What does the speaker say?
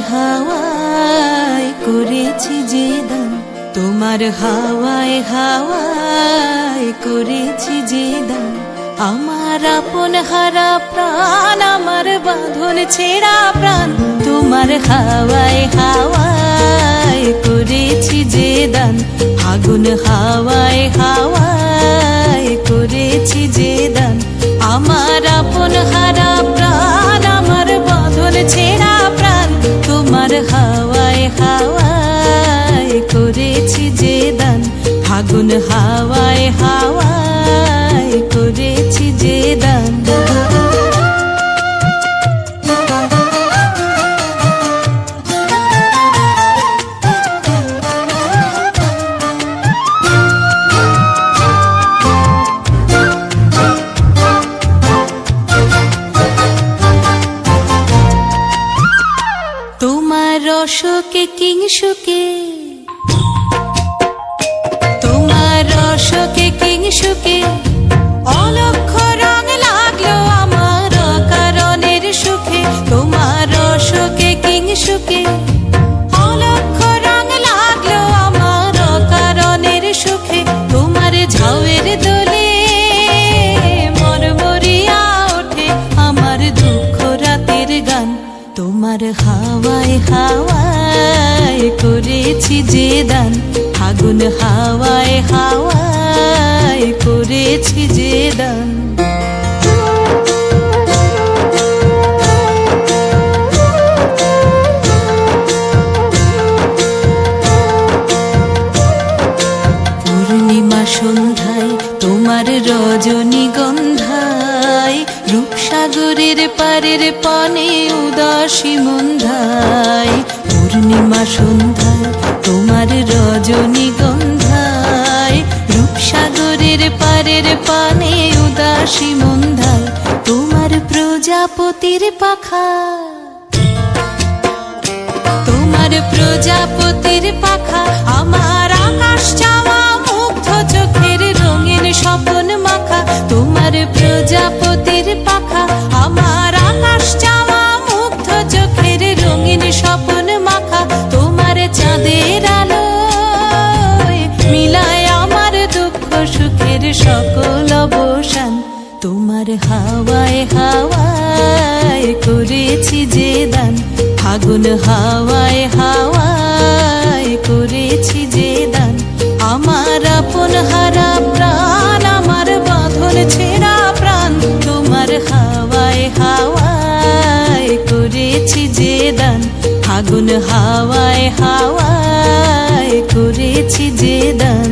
হাওয়ায় করেছি যে দান, তোমার হাওয়ায় হাওয়ায় করেছি যে দান। আমার আপন হারা প্রাণ, আমার বাঁধন ছেঁড়া প্রাণ, তোমার হাওয়ায় হাওয়ায় করেছি যে দান। আগুন হাওয়ায় হাওয়ায় করেছি যে দান। আমার আপন হারা প্রাণ, আমার বাঁধন ছেঁড়া প্রাণ, তোমার হাওয়ায় হাওয়ায় করেছি যে দান। আগুন হাওয়ায় হাওয়ায় করেছি যে দান। তোমার রসকে কিংসুকে, তোমার রসকে কিংসুকে অলক্ষ রং লাগলো আমার কারণের সুখে। তোমার রসকে কিংসুকে অলক্ষ রং লাগলো আমার কারণের সুখে। তোমার ঝাউয়ের দোলে মরমরিয়া ওঠে আমার দুঃখ রাতের গান। তোমার হাওয়ায় হাওয়ায় করেছি যে দান। আগুন হাওয়ায় হাওয়ায় করেছি যে দান। পূর্ণিমা সন্ধ্যায় তোমার রজনীগন্ধায়, রূপসাগরের পারের পানে উদাসী মন্ধায়। পূর্ণিমা সন্ধ্যায় তোমার রজনীগন্ধায়, রূপসাগরের পারের পানে উদাসী মন্ধায়। তোমার প্রজাপতির পাখা, তোমার প্রজাপতির পাখা আমার আকাশ চাওয়া মুগ্ধ চোখের রঙিন স্বপন মাখা। তোমার প্রজাপতির পাখা আমার আকাশ চাওয়া মুগ্ধ চোখের রঙিন স্বপন মাখা। তোমার চাঁদের আলোয় মিলায় আমার দুঃখ সুখের সকল অবসান। তোমার হাওয়ায় হাওয়ায় করেছি যে দান। আগুন হাওয়ায় হাওয়ায় করেছি যে দান। আমার আপন হারা প্রাণ, আমার বাঁধন ছেঁড়া প্রাণ, তোমার হাওয়ায় হাওয়ায় করেছি যে দান। আগুন হাওয়ায় হাওয়ায় করেছি যে দান।